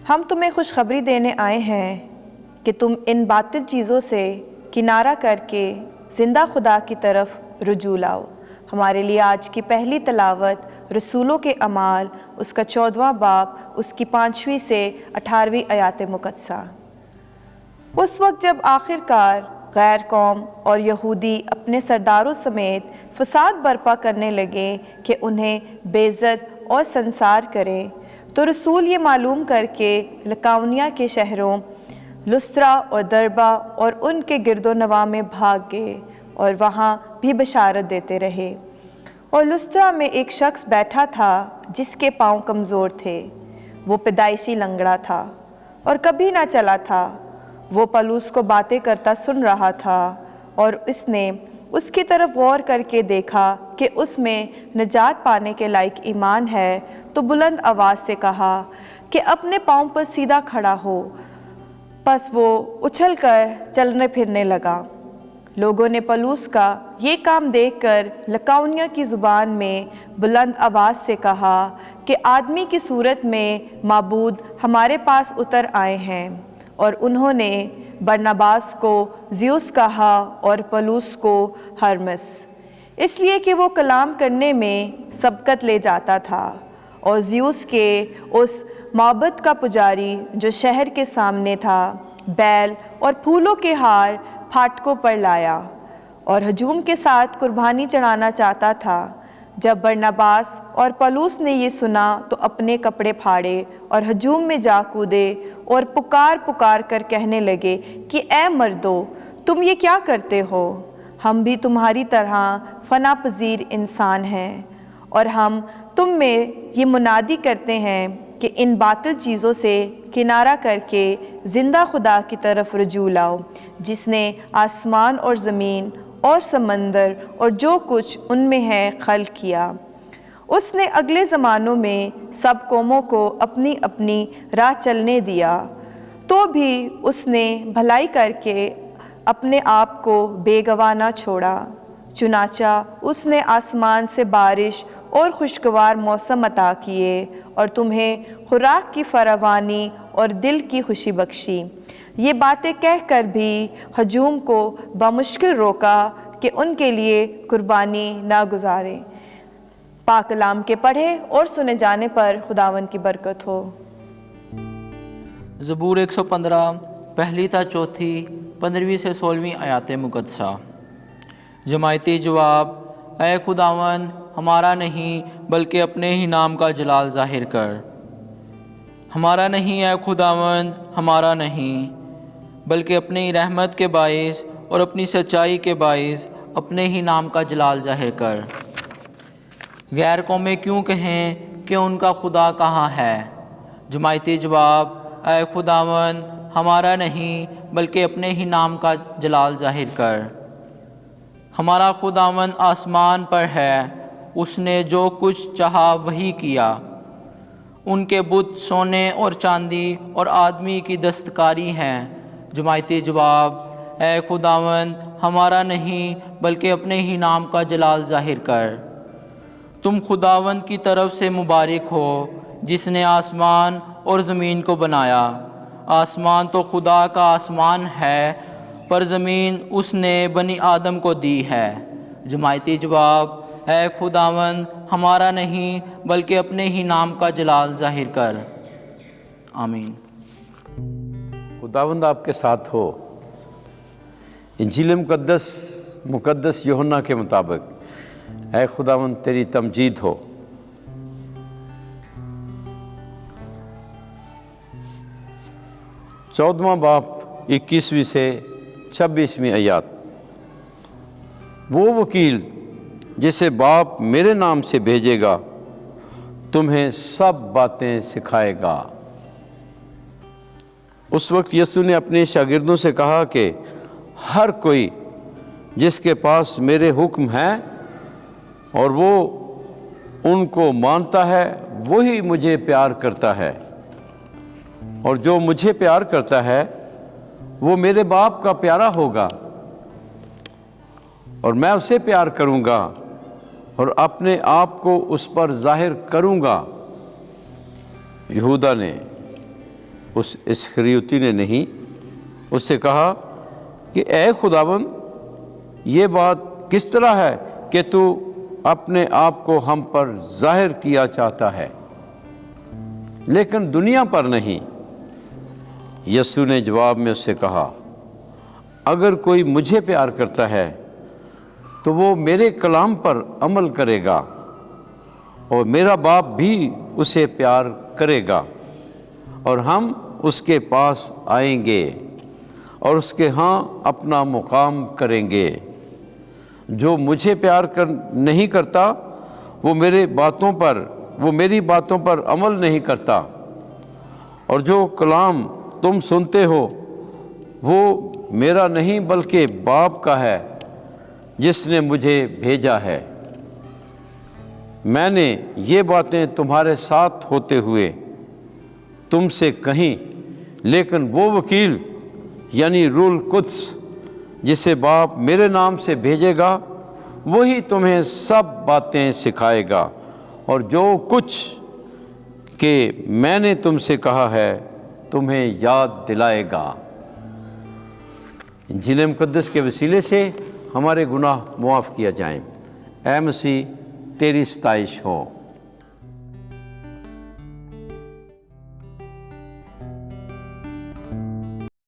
ہم تمہیں خوشخبری دینے آئے ہیں کہ تم ان باطل چیزوں سے کنارہ کر کے زندہ خدا کی طرف رجوع لاؤ۔ ہمارے لیے آج کی پہلی تلاوت رسولوں کے اعمال، اس کا 14واں باب، اس کی 5ویں سے 18ویں آیات مقدسہ۔ اس وقت جب آخر کار غیر قوم اور یہودی اپنے سرداروں سمیت فساد برپا کرنے لگے کہ انہیں بے عزت اور سنسار کریں، تو رسول یہ معلوم کر کے لکاؤنیا کے شہروں لسترا اور دربہ اور ان کے گرد و نواح میں بھاگ گئے اور وہاں بھی بشارت دیتے رہے۔ اور لسترا میں ایک شخص بیٹھا تھا جس کے پاؤں کمزور تھے، وہ پیدائشی لنگڑا تھا اور کبھی نہ چلا تھا۔ وہ پولس کو باتیں کرتا سن رہا تھا، اور اس نے اس کی طرف غور کر کے دیکھا کہ اس میں نجات پانے کے لائق ایمان ہے، تو بلند آواز سے کہا کہ اپنے پاؤں پر سیدھا کھڑا ہو۔ پس وہ اچھل کر چلنے پھرنے لگا۔ لوگوں نے پولس کا یہ کام دیکھ کر لکاؤنیا کی زبان میں بلند آواز سے کہا کہ آدمی کی صورت میں معبود ہمارے پاس اتر آئے ہیں، اور انہوں نے برناباس کو زیوس کہا اور پولس کو ہرمس، اس لیے کہ وہ کلام کرنے میں سبقت لے جاتا تھا، اور زیوس کے اس معبد کا پجاری جو شہر کے سامنے تھا بیل اور پھولوں کے ہار پھاٹکوں پر لایا اور ہجوم کے ساتھ قربانی چڑھانا چاہتا تھا۔ جب برناباس اور پولس نے یہ سنا تو اپنے کپڑے پھاڑے اور ہجوم میں جا کودے اور پکار کر کہنے لگے کہ اے مردو، تم یہ کیا کرتے ہو؟ ہم بھی تمہاری طرح فنا پذیر انسان ہیں، اور ہم تم میں یہ منادی کرتے ہیں کہ ان باطل چیزوں سے کنارہ کر کے زندہ خدا کی طرف رجوع لاؤ، جس نے آسمان اور زمین اور سمندر اور جو کچھ ان میں ہے خلق کیا۔ اس نے اگلے زمانوں میں سب قوموں کو اپنی اپنی راہ چلنے دیا، تو بھی اس نے بھلائی کر کے اپنے آپ کو بے گواہ نہ چھوڑا۔ چنانچہ اس نے آسمان سے بارش اور خوشگوار موسم عطا کیے اور تمہیں خوراک کی فراوانی اور دل کی خوشی بخشی۔ یہ باتیں کہہ کر بھی ہجوم کو بمشکل روکا کہ ان کے لیے قربانی نہ گزارے۔ پاک کلام کے پڑھے اور سنے جانے پر خداوند کی برکت ہو۔ زبور 115 پہلی تا چوتھی 15ویں سے 16ویں آیات مقدسہ۔ جماعتی جواب: اے خداوند، ہمارا نہیں بلکہ اپنے ہی نام کا جلال ظاہر کر۔ ہمارا نہیں اے خداوند، ہمارا نہیں، بلکہ اپنی رحمت کے باعث اور اپنی سچائی کے باعث اپنے ہی نام کا جلال ظاہر کر۔ غیر قومیں کیوں کہیں کہ ان کا خدا کہاں ہے؟ جماعتی جواب: اے خداوند، ہمارا نہیں بلکہ اپنے ہی نام کا جلال ظاہر کر۔ ہمارا خداوند آسمان پر ہے، اس نے جو کچھ چاہا وہی کیا۔ ان کے بت سونے اور چاندی اور آدمی کی دستکاری ہیں۔ جماعتی جواب: اے خداوند، ہمارا نہیں بلکہ اپنے ہی نام کا جلال ظاہر کر۔ تم خداوند کی طرف سے مبارک ہو جس نے آسمان اور زمین کو بنایا۔ آسمان تو خدا کا آسمان ہے، پر زمین اس نے بنی آدم کو دی ہے۔ جماعتی جواب: اے خداوند، ہمارا نہیں بلکہ اپنے ہی نام کا جلال ظاہر کر۔ آمین۔ خداوند آپ کے ساتھ ہو۔ انجیل مقدس یوحنا کے مطابق اے خداوند تیری تمجید ہو۔ چودواں باب 21ویں سے 26ویں آیات۔ وہ وکیل جسے باپ میرے نام سے بھیجے گا تمہیں سب باتیں سکھائے گا۔ اس وقت یسوع نے اپنے شاگردوں سے کہا کہ ہر کوئی جس کے پاس میرے حکم ہیں اور وہ ان کو مانتا ہے وہی مجھے پیار کرتا ہے، اور جو مجھے پیار کرتا ہے وہ میرے باپ کا پیارا ہوگا، اور میں اسے پیار کروں گا اور اپنے آپ کو اس پر ظاہر کروں گا۔ یہودا نے اس اسخریوتی نے نہیں، اس سے کہا کہ اے خداوند، یہ بات کس طرح ہے کہ تو اپنے آپ کو ہم پر ظاہر کیا چاہتا ہے لیکن دنیا پر نہیں؟ یسوع نے جواب میں اس سے کہا، اگر کوئی مجھے پیار کرتا ہے تو وہ میرے کلام پر عمل کرے گا، اور میرا باپ بھی اسے پیار کرے گا، اور ہم اس کے پاس آئیں گے اور اس کے ہاں اپنا مقام کریں گے۔ جو مجھے پیار نہیں کرتا وہ میری باتوں پر عمل نہیں کرتا، اور جو کلام تم سنتے ہو وہ میرا نہیں بلکہ باپ کا ہے جس نے مجھے بھیجا ہے۔ میں نے یہ باتیں تمہارے ساتھ ہوتے ہوئے تم سے کہیں، لیکن وہ وکیل یعنی روح القدس جسے باپ میرے نام سے بھیجے گا وہی تمہیں سب باتیں سکھائے گا، اور جو کچھ کہ میں نے تم سے کہا ہے تمہیں یاد دلائے گا۔ انجیل مقدس کے وسیلے سے ہمارے گناہ معاف کیا جائیں۔ اے مسیح، تیری ستائش ہو۔